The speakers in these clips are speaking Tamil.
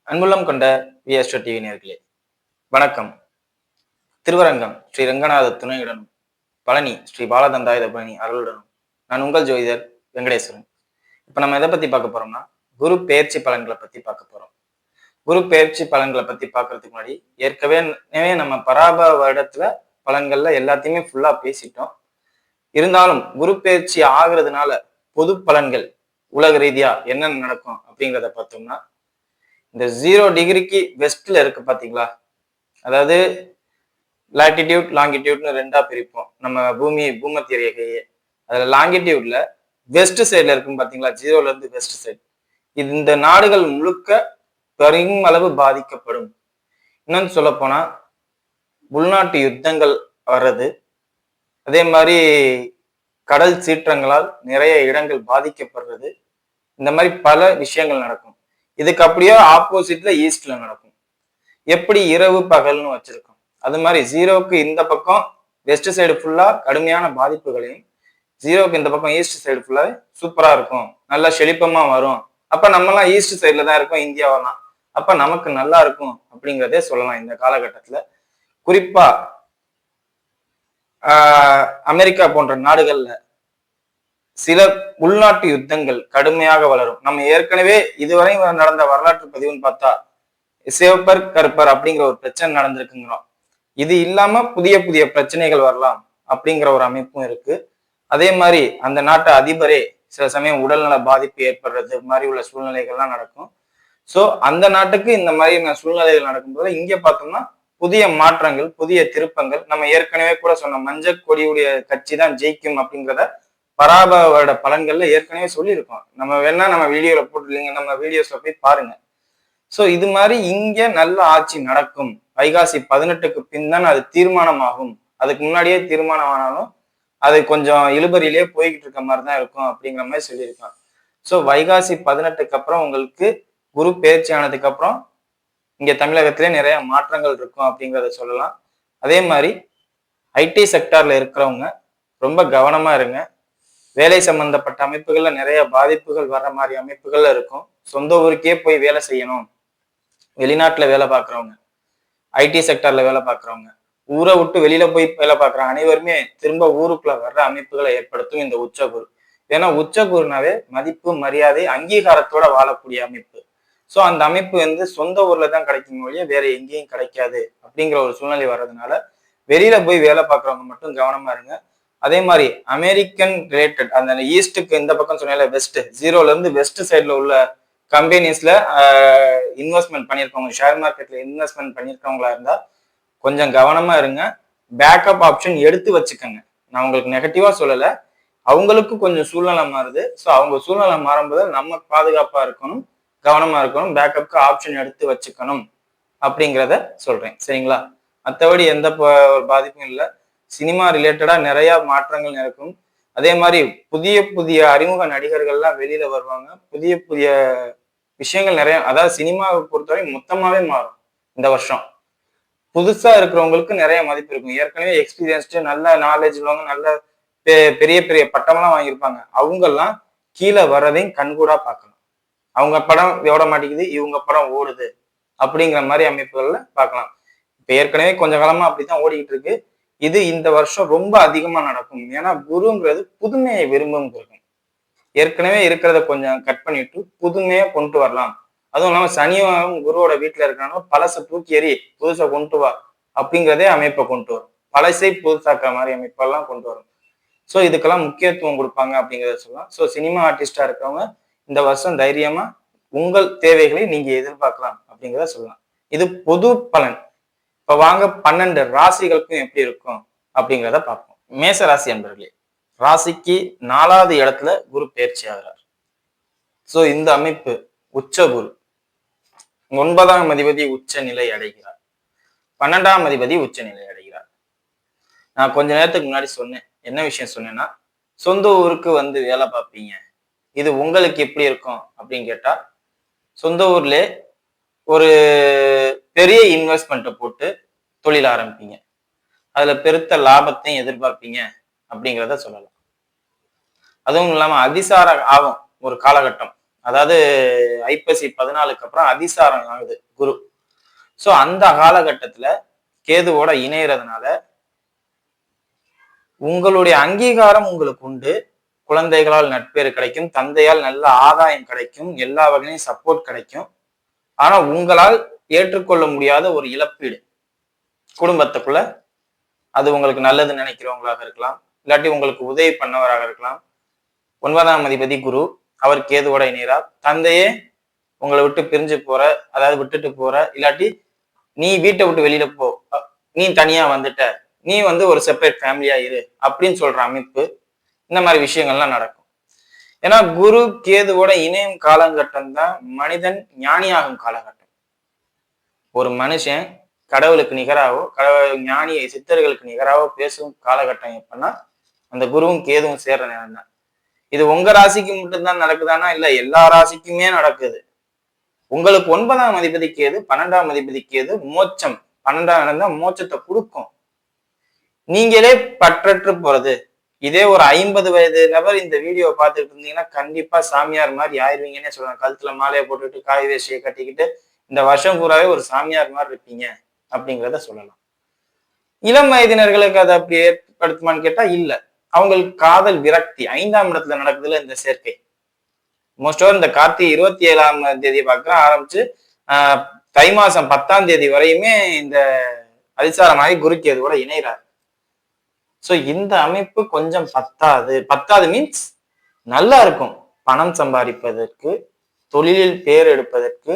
அன்புள்ளம் கொண்ட விஎஸ்டோ டிவி நேர்களே வணக்கம். திருவரங்கம் ஸ்ரீ ரங்கநாத துணையுடனும் பழனி ஸ்ரீ பாலதண்டாயுத பழனி அருளுடனும் நான் உங்கள் ஜோதிடர் வெங்கடேஸ்வரன். இப்ப நம்ம எதை பத்தி பார்க்க போறோம்னா குரு பெயர்ச்சி பலன்களை பத்தி பார்க்க போறோம். குரு பெயர்ச்சி பலன்களை பத்தி பார்க்கறதுக்கு முன்னாடி ஏற்கனவே நம்ம பராப வருடத்துல பலன்கள்ல எல்லாத்தையுமே ஃபுல்லா பேசிட்டோம். இருந்தாலும் குரு பெயர்ச்சி ஆகுறதுனால பொது பலன்கள் உலக ரீதியா என்னென்ன நடக்கும் அப்படிங்கிறத பார்த்தோம்னா, இந்த 0 டிகிரிக்கு வெஸ்ட்ல இருக்கு பாத்தீங்களா, அதாவது லாட்டிடியூட் லாங்கிடியூட்னு ரெண்டா பிரிப்போம் நம்ம பூமத்திய ரேகையே. அதுல லாங்கிடியூட்ல வெஸ்ட் சைட்ல இருக்கும் பாத்தீங்களா, 0ல இருந்து வெஸ்ட் சைடு, இந்த நாடுகள் முழுக்க பெரும் அளவு பாதிக்கப்படும். இன்னொன்னு சொல்ல போனா உள்நாட்டு யுத்தங்கள் வர்றது, அதே மாதிரி கடல் சீற்றங்களால் நிறைய இடங்கள் பாதிக்கப்படுறது, இந்த மாதிரி பல விஷயங்கள் நடக்கும். இதுக்கு அப்படியே ஆப்போசிட்ல ஈஸ்ட்ல நடக்கும். எப்படி இரவு பகல்னு வச்சிருக்கோம், அது மாதிரி 0க்கு இந்த பக்கம் வெஸ்ட் சைடு ஃபுல்லா கடுமையான பாதிப்புகளையும், 0க்கு இந்த பக்கம் ஈஸ்ட் சைடு ஃபுல்லா சூப்பரா இருக்கும், நல்லா செழிப்பமா வரும். அப்ப நம்ம எல்லாம் ஈஸ்ட் சைட்ல தான் இருக்கோம், இந்தியாவெல்லாம். அப்ப நமக்கு நல்லா இருக்கும் அப்படிங்கிறதே சொல்லலாம். இந்த காலகட்டத்துல குறிப்பா அமெரிக்கா போன்ற நாடுகள்ல சில உள்நாட்டு யுத்தங்கள் கடுமையாக வளரும். நம்ம ஏற்கனவே இதுவரை நடந்த வரலாற்று பதிவுன்னு பார்த்தா சிவப்பர் கருப்பர் அப்படிங்கிற ஒரு பிரச்சனை நடந்திருக்குங்கிறோம். இது இல்லாம புதிய புதிய பிரச்சனைகள் வரலாம் அப்படிங்கிற ஒரு அமைப்பும் இருக்கு. அதே மாதிரி அந்த நாட்டு அதிபரே சில சமயம் உடல்நல பாதிப்பு ஏற்படுறது மாதிரி உள்ள சூழ்நிலைகள்லாம் நடக்கும். சோ அந்த நாட்டுக்கு இந்த மாதிரி சூழ்நிலைகள் நடக்கும்போது இங்க பார்த்தோம்னா புதிய மாற்றங்கள், புதிய திருப்பங்கள். நம்ம ஏற்கனவே கூட சொன்ன மஞ்சள் கொடியுடைய கட்சி தான் ஜெயிக்கும் அப்படிங்கிறத பராபவரோட பலன்கள்ல ஏற்கனவே சொல்லியிருக்கோம். நம்ம வேணா நம்ம வீடியோல போட்டுருலீங்க, நம்ம வீடியோஸ்ல போய் பாருங்க. சோ இது மாதிரி இங்க நல்ல ஆட்சி நடக்கும். வைகாசி 18க்கு பின் தான் அது தீர்மானம் ஆகும். அதுக்கு முன்னாடியே தீர்மானம் ஆனாலும் அது கொஞ்சம் இழுபறியிலே போய்கிட்டு இருக்க மாதிரி தான் இருக்கும் அப்படிங்கிற மாதிரி சொல்லியிருக்கான். சோ வைகாசி 18க்கு அப்புறம் உங்களுக்கு குரு பெயர்ச்சி ஆனதுக்கு அப்புறம் இங்க தமிழகத்திலே நிறைய மாற்றங்கள் இருக்கும் அப்படிங்கிறத சொல்லலாம். அதே மாதிரி ஐடி செக்டார்ல இருக்கிறவங்க ரொம்ப கவனமா இருங்க. வேலை சம்பந்தப்பட்ட அமைப்புகள்ல நிறைய பாதிப்புகள் வர்ற மாதிரி அமைப்புகள்ல இருக்கும். சொந்த ஊருக்கே போய் வேலை செய்யணும், வெளிநாட்டுல வேலை பார்க்குறவங்க, ஐடி செக்டர்ல வேலை பார்க்குறவங்க, ஊரை விட்டு வெளியில போய் வேலை பார்க்குற அனைவருமே திரும்ப ஊருக்குள்ள வர்ற அமைப்புகளை ஏற்படுத்தும் இந்த உச்சகுரு. ஏன்னா உச்சகுருனாவே மதிப்பு, மரியாதை, அங்கீகாரத்தோட வாழக்கூடிய அமைப்பு. சோ அந்த அமைப்பு சொந்த ஊர்ல தான் கிடைக்கும் ஒழிய வேற எங்கேயும் கிடைக்காது அப்படிங்கிற ஒரு சூழ்நிலை வர்றதுனால வெளியில போய் வேலை பார்க்குறவங்க மட்டும் கவனமா இருங்க. அதே மாதிரி அமெரிக்கன் ரிலேட்டட் அந்த ஈஸ்டுக்கு இந்த பக்கம் சொன்னால வெஸ்ட், 0ல இருந்து வெஸ்ட் சைட்ல உள்ள கம்பெனிஸ்ல இன்வெஸ்ட்மெண்ட் பண்ணியிருக்கவங்க, ஷேர் மார்க்கெட்ல இன்வெஸ்ட்மெண்ட் பண்ணியிருக்கவங்களா இருந்தா கொஞ்சம் கவனமா இருங்க. பேக்கப் ஆப்ஷன் எடுத்து வச்சுக்கோங்க. நான் உங்களுக்கு நெகட்டிவா சொல்லல, அவங்களுக்கு கொஞ்சம் சூழ்நிலை மாறுது. ஸோ அவங்க சூழ்நிலை மாறும்போது நம்ம பாதுகாப்பா இருக்கணும், கவனமா இருக்கணும், பேக்கப்க்கு ஆப்ஷன் எடுத்து வச்சுக்கணும் அப்படிங்கிறத சொல்றேன். சரிங்களா? மற்றபடி எந்த பாதிப்பும் இல்லை. சினிமா ரிலேட்டடா நிறைய மாற்றங்கள் நடக்கும். அதே மாதிரி புதிய புதிய அறிமுக நடிகர்கள்லாம் வெளியில வருவாங்க. புதிய புதிய விஷயங்கள் நிறைய, அதாவது சினிமாவை பொறுத்தவரை மொத்தமாவே மாறும் இந்த வருஷம். புதுசா இருக்கிறவங்களுக்கு நிறைய மதிப்பு இருக்கும். ஏற்கனவே எக்ஸ்பீரியன்ஸ்டு நல்ல நாலேஜ் உள்ளவங்க, நல்ல பெரிய பெரிய பட்டம்லாம் வாங்கியிருப்பாங்க. அவங்கெல்லாம் கீழே வர்றதையும் கண்கூடா பார்க்கலாம். அவங்க படம் ஓட மாட்டேங்குது, இவங்க படம் ஓடுது அப்படிங்கிற மாதிரி அமைப்புகள்ல பார்க்கலாம். இப்ப ஏற்கனவே கொஞ்ச காலமா அப்படித்தான் ஓடிக்கிட்டு இருக்கு. இது இந்த வருஷம் ரொம்ப அதிகமா நடக்கும். ஏன்னா குருங்கிறது புதுமையை விரும்பும். ஏற்கனவே இருக்கிறத கொஞ்சம் கட் பண்ணிட்டு புதுமையா கொண்டு வரலாம். அதுவும் இல்லாம சனியும் குருவோட வீட்டுல இருக்கிறனால பழசை தூக்கி எறி, புதுசை கொண்டு வா அப்படிங்கிறதே அமைப்பை கொண்டு வரும். பழசை புதுசாக்குற மாதிரி அமைப்பெல்லாம் கொண்டு வரும். ஸோ இதுக்கெல்லாம் முக்கியத்துவம் கொடுப்பாங்க அப்படிங்கிறத சொல்லலாம். ஸோ சினிமா ஆர்டிஸ்டா இருக்கிறவங்க இந்த வருஷம் தைரியமா உங்கள் தேவைகளை நீங்க எதிர்பார்க்கலாம் அப்படிங்கிறத சொல்லலாம். இது பொது பலன். இப்ப வாங்க 12 ராசிகளுக்கும் எப்படி இருக்கும் அப்படிங்கிறத பார்ப்போம். மேச ராசி அன்பர்களே, ராசிக்கு 4வது இடத்துல குரு பயிற்சி ஆகிறார். சோ இந்த அமைப்பு உச்ச குரு. 9ஆம் அதிபதி உச்ச நிலை அடைகிறார், 12ஆம் அதிபதி உச்ச நிலை அடைகிறார். நான் கொஞ்ச நேரத்துக்கு முன்னாடி சொன்னேன், என்ன விஷயம் சொன்னேன்னா, சொந்த ஊருக்கு வேலை பார்ப்பீங்க, இது உங்களுக்கு எப்படி இருக்கும் அப்படின்னு கேட்டா, சொந்த ஊர்ல ஒரு பெரிய இன்வெஸ்ட்மெண்ட்டை போட்டு தொழில் ஆரம்பிப்பீங்க, அதுல பெருத்த லாபத்தையும் எதிர்பார்ப்பீங்க அப்படிங்கிறத சொல்லலாம். அதுவும் இல்லாம அதிசார ஆகும் ஒரு காலகட்டம், அதாவது ஐப்பசி 14க்கு அப்புறம் அதிசாரம் ஆகுது குரு. சோ அந்த காலகட்டத்துல கேதுவோட இணையறதுனால உங்களுடைய அங்கீகாரம் உங்களுக்கு உண்டு. குழந்தைகளால் நட்பேறு கிடைக்கும், தந்தையால் நல்ல ஆதாயம் கிடைக்கும், எல்லா வகையிலும் சப்போர்ட் கிடைக்கும். ஆனா உங்களால் ஏற்றுக்கொள்ள முடியாத ஒரு இழப்பீடு குடும்பத்துக்குள்ள, அது உங்களுக்கு நல்லது நினைக்கிறவங்களாக இருக்கலாம், இல்லாட்டி உங்களுக்கு உதவி பண்ணவராக இருக்கலாம். 9ஆம் அதிபதி குரு, அவர் கேதுவோட இணைகிறார். தந்தையே உங்களை விட்டு பிரிஞ்சு போற, அதாவது விட்டுட்டு போற, இல்லாட்டி நீ வீட்டை விட்டு வெளியில போ, நீ தனியா வந்துட்ட, நீ ஒரு செப்பரேட் ஃபேமிலியா இரு அப்படின்னு சொல்ற அமைப்பு, இந்த மாதிரி விஷயங்கள்லாம் நடக்கும். ஏன்னா குரு கேதுவோட இணையும் காலகட்டம் தான் மனிதன் ஞானியாகும் காலகட்டம். ஒரு மனுஷன் கடவுளுக்கு நிகராவோ, ஞானியை சித்தர்களுக்கு நிகராவோ பேசும் காலகட்டம் எப்பன்னா அந்த குருவும் கேதுவும் சேர்ற நேரம் தான். இது உங்க ராசிக்கு மட்டும்தான் நடக்குதானா? இல்ல, எல்லா ராசிக்குமே நடக்குது. உங்களுக்கு 9ஆம் அதிபதி கேது, 12ஆம் அதிபதி கேது மோட்சம், 12ஆம் இடம் தான் மோட்சத்தை கொடுக்கும். நீங்களே பற்றற்று போறது. இதே ஒரு 50 வயது நபர் இந்த வீடியோ பார்த்துட்டு இருந்தீங்கன்னா கண்டிப்பா சாமியார் மாதிரி ஆயிருவீங்கன்னே சொல்லலாம். கழுத்துல மாலையை போட்டுட்டு காய் வேஷ்டியை கட்டிக்கிட்டு இந்த வருஷம் பூராவே ஒரு சாமியார் மாதிரி இருப்பீங்க அப்படிங்கிறத சொல்லலாம். இளம் வயதினர்களுக்கு அதை அப்படி ஏற்படுத்துமான்னு கேட்டா இல்ல. அவங்களுக்கு காதல் விரக்தி 5ஆம் இடத்துல நடக்குதுல இந்த சேர்க்கை. மோஸ்ட் இந்த கார்த்திகை 27ஆம் தேதி பார்க்க ஆரம்பிச்சு தை மாசம் 10ஆம் தேதி வரையுமே இந்த அதிசாரமாகி குருக்கேது கூட இணைகிறார். சோ இந்த அமைப்பு கொஞ்சம் பத்தாது மீன்ஸ் நல்லா இருக்கும். பணம் சம்பாதிப்பதற்கு, தொழிலில் பேர் எடுப்பதற்கு,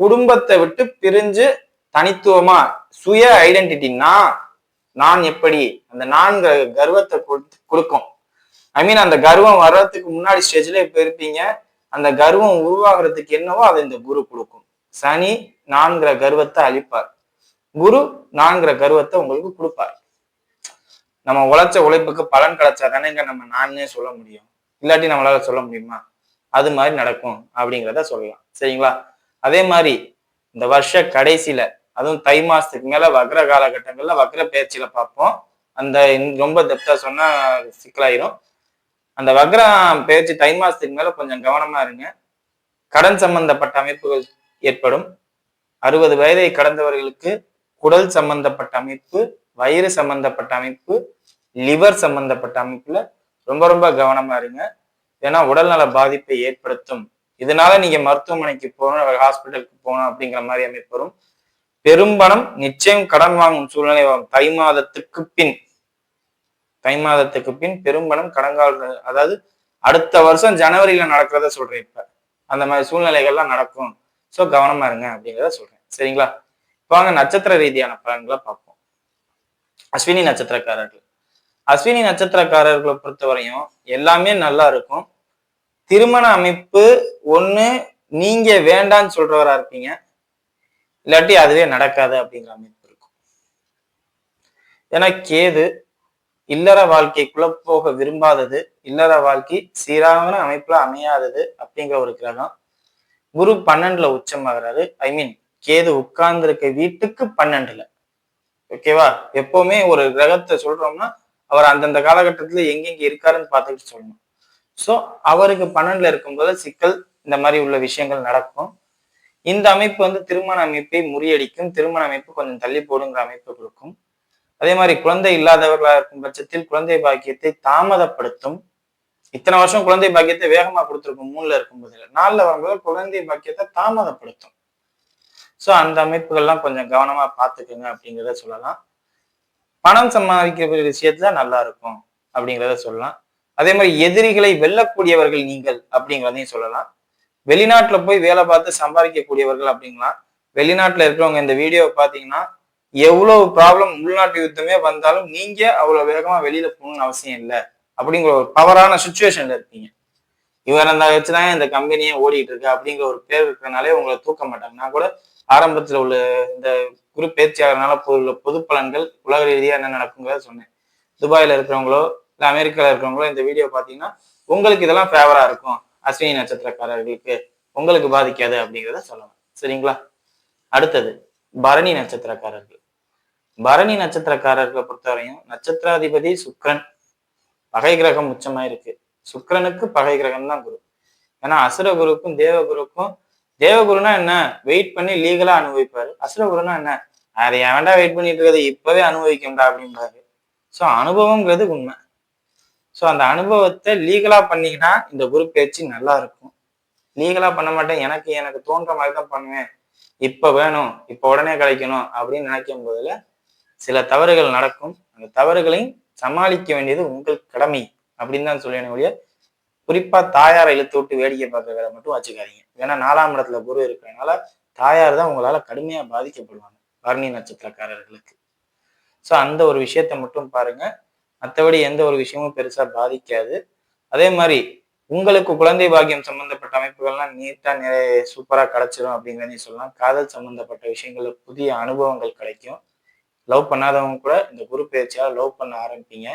குடும்பத்தை விட்டு பிரிஞ்சு தனித்துவமா சுய ஐடென்டிட்டி, நான் எப்படி, அந்த நான்கு கர்வத்தை கொடுக்கும். ஐ மீன் அந்த கர்வம் வர்றதுக்கு முன்னாடி ஸ்டேஜ்ல இப்ப இருப்பீங்க. அந்த கர்வம் உருவாகிறதுக்கு என்னவோ அதை இந்த குரு கொடுக்கும். சனி 4 கர்வத்தை அழிப்பார், குரு 4 கர்வத்தை உங்களுக்கு கொடுப்பார். நம்ம உழைச்ச உழைப்புக்கு பலன் கிடைச்சா தானேங்க நம்ம நானே சொல்ல முடியும், இல்லாட்டி நம்மளால சொல்ல முடியுமா? அது மாதிரி நடக்கும் அப்படிங்கிறத சொல்லலாம். சரிங்களா? அதே மாதிரி இந்த வருஷ கடைசியில, அதுவும் தை மாசத்துக்கு மேல வக்ர காலகட்டங்கள்ல வக்ர பயிற்சியில பார்ப்போம். அந்த ரொம்ப டெப்தா சொன்னா சிக்கலாயிரும். அந்த வக்ர பயிற்சி தை மாசத்துக்கு மேல கொஞ்சம் கவனமா இருங்க. கடன் சம்பந்தப்பட்ட அமைப்புகள் ஏற்படும். 60 வயதை கடந்தவர்களுக்கு குடல் சம்பந்தப்பட்ட அமைப்பு, வயிறு சம்பந்தப்பட்ட அமைப்பு, லிவர் சம்பந்தப்பட்ட அமைப்புல ரொம்ப ரொம்ப கவனமா இருங்க. ஏன்னா உடல்நல பாதிப்பை ஏற்படுத்தும். இதனால நீங்க மருத்துவமனைக்கு போகணும், ஹாஸ்பிட்டலுக்கு போகணும் அப்படிங்கிற மாதிரி அமைப்பு வரும். பெரும்பணம் நிச்சயம் கடன் வாங்கும் சூழ்நிலை வரும். தை மாதத்துக்கு பின் பெரும்பணம் கடன்கால, அதாவது அடுத்த வருஷம் ஜனவரியில நடக்கிறத சொல்றேன். இப்ப அந்த மாதிரி சூழ்நிலைகள்லாம் நடக்கும். சோ கவனமா இருங்க அப்படிங்கிறத சொல்றேன். சரிங்களா? வாங்க நட்சத்திர ரீதியான பலன்களை பார்ப்போம். அஸ்வினி நட்சத்திரக்காரர்கள். அஸ்வினி நட்சத்திரக்காரர்களை பொறுத்தவரையும் எல்லாமே நல்லா இருக்கும். திருமண அமைப்பு ஒண்ணு நீங்க வேண்டான்னு சொல்றவரா இருப்பீங்க, இல்லாட்டி அதுவே நடக்காது அப்படிங்கிற அமைப்பு இருக்கும். ஏன்னா கேது இல்லற வாழ்க்கைக்குள்ள போக விரும்பாதது, இல்லற வாழ்க்கை சீரான அமைப்புல அமையாதது அப்படிங்கிற ஒரு கிரகம். குரு 12ல உச்சமாகிறாரு. ஐ மீன் கேது உட்கார்ந்து இருக்க வீட்டுக்கு 12ல. ஓகேவா? எப்பவுமே ஒரு கிரகத்தை சொல்றோம்னா அவர் அந்தந்த காலகட்டத்துல எங்கெங்க இருக்காருன்னு பார்த்துக்கிட்டு சொல்லணும். சோ அவருக்கு 12ல இருக்கும்போது சிக்கல், இந்த மாதிரி உள்ள விஷயங்கள் நடக்கும். இந்த அமைப்பு திருமண அமைப்பை முறியடிக்கும், திருமண அமைப்பு கொஞ்சம் தள்ளி போடுங்கிற அமைப்பு கொடுக்கும். அதே மாதிரி குழந்தை இல்லாதவர்களா இருக்கும் பட்சத்தில் குழந்தை பாக்கியத்தை தாமதப்படுத்தும். இத்தனை வருஷம் குழந்தை பாக்கியத்தை வேகமா கொடுத்துருக்கும் 3ல இருக்கும்போது, 4ல வரும்போது குழந்தை பாக்கியத்தை தாமதப்படுத்தும். சோ அந்த அமைப்புகள்லாம் கொஞ்சம் கவனமா பார்த்துக்குங்க அப்படிங்கிறத சொல்லலாம். பணம் சம்பாதிக்கிற விஷயத்துல நல்லா இருக்கும் அப்படிங்கிறத சொல்லலாம். அதே மாதிரி எதிரிகளை வெல்லக்கூடியவர்கள் நீங்கள் அப்படிங்கிறதையும் சொல்லலாம். வெளிநாட்டுல போய் வேலை பார்த்து சம்பாதிக்கக்கூடியவர்கள் அப்படிங்கலாம். வெளிநாட்டுல இருக்கிறவங்க இந்த வீடியோவை பார்த்தீங்கன்னா எவ்வளவு ப்ராப்ளம், உள்நாட்டு யுத்தமே வந்தாலும் நீங்க அவ்வளவு வேகமா வெளியில போகணும்னு அவசியம் இல்லை அப்படிங்கிற ஒரு பவரான சுச்சுவேஷன்ல இருக்கீங்க. இவர் அந்த வச்சுதான் இந்த கம்பெனியே ஓடிட்டு இருக்கு அப்படிங்கிற ஒரு பேர் இருக்கிறனாலே உங்களை தூக்க மாட்டாங்க. நான் கூட ஆரம்பத்துல உள்ள இந்த குரு பயிற்சியாளர்னால பொது பலன்கள் உலக ரீதியா என்ன நடக்குங்கிறத சொன்னேன். துபாயில இருக்கிறவங்களோ இல்ல அமெரிக்கால இருக்கிறவங்களோ இந்த வீடியோ பாத்தீங்கன்னா உங்களுக்கு இதெல்லாம் ஃபேவரா இருக்கும், அஸ்வினி நட்சத்திரக்காரர்களுக்கு உங்களுக்கு பாதிக்காது அப்படிங்கிறத சொல்லலாம். சரிங்களா? அடுத்தது பரணி நட்சத்திரக்காரர்கள். பரணி நட்சத்திரக்காரர்களை பொறுத்தவரையும் நட்சத்திராதிபதி சுக்கிரன், பகை கிரகம் உச்சமா இருக்கு. சுக்கிரனுக்கு பகை கிரகம் தான் குரு. ஏன்னா அசுர குருக்கும் தேவகுருக்கும், தேவகுருனா என்ன, வெயிட் பண்ணி லீகலா அனுபவிப்பாரு. அசுரகுருனா என்ன, அதை ஏன்டா வெயிட் பண்ணிட்டு இருக்கிறது, இப்பவே அனுபவிக்கும்டா அப்படின்றாரு. ஸோ அனுபவம்ங்கிறது உண்மை. ஸோ அந்த அனுபவத்தை லீகலா பண்ணீங்கன்னா இந்த குரு பயிற்சி நல்லா இருக்கும். லீகலா பண்ண மாட்டேன், எனக்கு எனக்கு தோன்ற மாதிரி தான் பண்ணுவேன், இப்ப வேணும், இப்ப உடனே கிடைக்கணும் அப்படின்னு நினைக்கும் போதுல சில தவறுகள் நடக்கும். அந்த தவறுகளையும் சமாளிக்க வேண்டியது உங்கள் கடமை அப்படின்னு தான் சொல்லுவேன் ஒழிய, குறிப்பா தாயாரை இழுத்து விட்டு வேடிக்கை பார்க்க வேலை மட்டும் வச்சுக்காதீங்க. ஏன்னா 4ஆம் இடத்துல குரு இருக்கிறதுனால தாயார் தான் உங்களால கடுமையா பாதிக்கப்படுவாங்க, பரணி நட்சத்திரக்காரர்களுக்கு. ஸோ அந்த ஒரு விஷயத்த மட்டும் பாருங்க. மற்றபடி எந்த ஒரு விஷயமும் பெருசா பாதிக்காது. அதே மாதிரி உங்களுக்கு குழந்தை பாக்கியம் சம்பந்தப்பட்ட அமைப்புகள்லாம் நீட்டா நிறைய சூப்பரா கிடைச்சிடும் அப்படிங்கிறதையும் சொல்லலாம். காதல் சம்பந்தப்பட்ட விஷயங்கள்ல புதிய அனுபவங்கள் கிடைக்கும். லவ் பண்ணாதவங்க கூட இந்த குரு பயிற்சியால லவ் பண்ண ஆரம்பிப்பீங்க.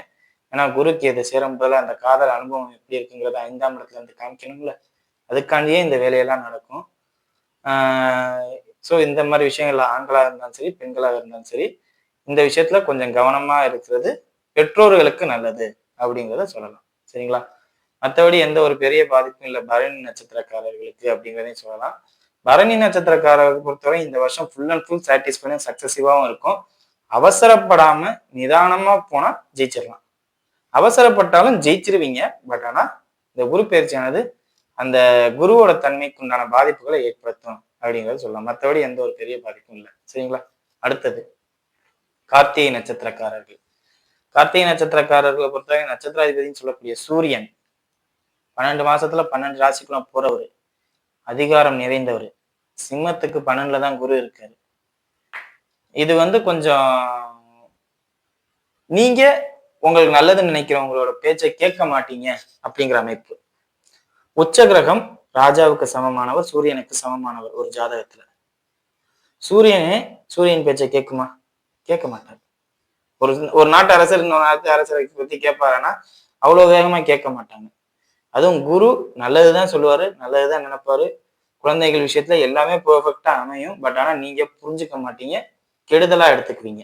ஏன்னா குருக்கு எது சேரும் போல அந்த காதல் அனுபவம் எப்படி இருக்குங்கிறத 5ஆம் இடத்துல இருந்து காமிக்கணும்ல, அதுக்காண்டியே இந்த வேலையெல்லாம் நடக்கும். ஸோ இந்த மாதிரி விஷயங்கள்ல ஆண்களாக இருந்தாலும் சரி, பெண்களாக இருந்தாலும் சரி, இந்த விஷயத்துல கொஞ்சம் கவனமா இருக்கிறது பெற்றோர்களுக்கு நல்லது அப்படிங்கிறத சொல்லலாம். சரிங்களா? மற்றபடி எந்த ஒரு பெரிய பாதிப்பும் இல்லை பரணி நட்சத்திரக்காரர்களுக்கு அப்படிங்கிறதையும் சொல்லலாம். பரணி நட்சத்திரக்காரர்களை பொறுத்தவரை இந்த வருஷம் ஃபுல் அண்ட் ஃபுல் சாட்டிஸ்ஃபைடும் சக்சஸிவாகவும் இருக்கும். அவசரப்படாம நிதானமா போனா ஜெயிச்சிடலாம். அவசரப்பட்டாலும் ஜெயிச்சிருவீங்க. பட் ஆனா இந்த குரு பயிற்சியானது அந்த குருவோட தன்மைக்கு உண்டான பாதிப்புகளை ஏற்படுத்தும் அப்படிங்கிறத சொல்லலாம். மற்றபடி எந்த ஒரு பெரிய பாதிப்பும் இல்லை. சரிங்களா? அடுத்தது கார்த்திகை நட்சத்திரக்காரர்கள். கார்த்திகை நட்சத்திரக்காரர்களை பொறுத்தவரை நட்சத்திராதிபதினு சொல்லக்கூடிய சூரியன் 12 மாசத்துல 12 ராசிக்குள்ள போறவர், அதிகாரம் நிறைந்தவர். சிம்மத்துக்கு 12ல தான் குரு இருக்காரு. இது கொஞ்சம் நீங்க உங்களுக்கு நல்லதுன்னு நினைக்கிறவங்களோட பேச்சை கேட்க மாட்டீங்க அப்படிங்கிற அமைப்பு. உச்ச கிரகம் ராஜாவுக்கு சமமானவர், சூரியனுக்கு சமமானவர் ஒரு ஜாதகத்துல. சூரியன் பேச்சை கேட்குமா? கேட்க மாட்டார். ஒரு நாட்டு அரசர் இன்னொரு நாட்டு அரசரை பத்தி கேட்பாருன்னா அவ்வளவு வேகமா கேட்க மாட்டாங்க. அதுவும் குரு நல்லதுதான் சொல்லுவாரு, நல்லதுதான் நினைப்பாரு. குழந்தைகள் விஷயத்துல எல்லாமே பெர்ஃபெக்டா அமையும். பட் ஆனா நீங்க புரிஞ்சுக்க மாட்டீங்க, கெடுதலா எடுத்துக்குவீங்க.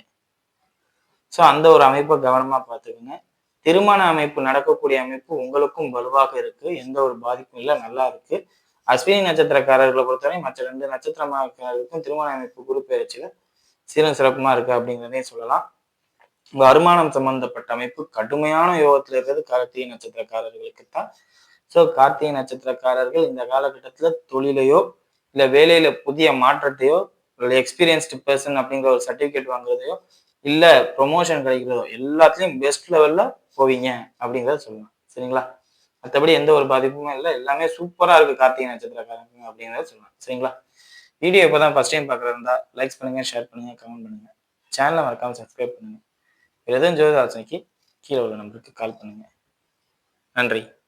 ஸோ அந்த ஒரு அமைப்பை கவனமா பார்த்துக்குங்க. திருமண அமைப்பு நடக்கக்கூடிய அமைப்பு உங்களுக்கும் வலுவாக இருக்கு, எந்த ஒரு பாதிப்பும் இல்லை, நல்லா இருக்கு. அஸ்வினி நட்சத்திரக்காரர்களை பொறுத்தவரை மற்ற 2 நட்சத்திரக்காரர்களுக்கும் திருமண அமைப்பு குரு பயிற்சியில சீரும் சிறப்புமா இருக்கு அப்படிங்கிறதையும் சொல்லலாம். வருமானம் சம்பந்தப்பட்ட அமைப்பு கடுமையான யோகத்துல இருக்கிறது கார்த்திகை நட்சத்திரக்காரர்களுக்கு தான். ஸோ கார்த்திகை நட்சத்திரக்காரர்கள் இந்த காலகட்டத்துல தொழிலையோ இல்ல வேலையில புதிய மாற்றத்தையோ இல்லை எக்ஸ்பீரியன்ஸ்டு பர்சன் அப்படிங்கிற ஒரு சர்டிபிகேட் வாங்குறதையோ இல்ல ப்ரொமோஷன் கிடைக்கிறதோ எல்லாத்துலயும் பெஸ்ட் லெவல்ல போவீங்க அப்படிங்கிறத சொல்லலாம். சரிங்களா? மற்றபடி எந்த ஒரு பாதிப்புமே இல்லை, எல்லாமே சூப்பரா இருக்கு கார்த்திகை நட்சத்திரக்காரங்க அப்படிங்கிறத சொல்லலாம். சரிங்களா? வீடியோ இப்பதான் ஃபர்ஸ்ட் டைம் பார்க்குறதா இருந்தா லைக்ஸ் பண்ணுங்க, ஷேர் பண்ணுங்க, கமெண்ட் பண்ணுங்க. சேனலை மறக்காம சப்ஸ்கிரைப் பண்ணுங்க. எதுவும் ஜோதிட ஆலோசனைக்கு கீழே உள்ள நம்பருக்கு கால் பண்ணுங்க. நன்றி.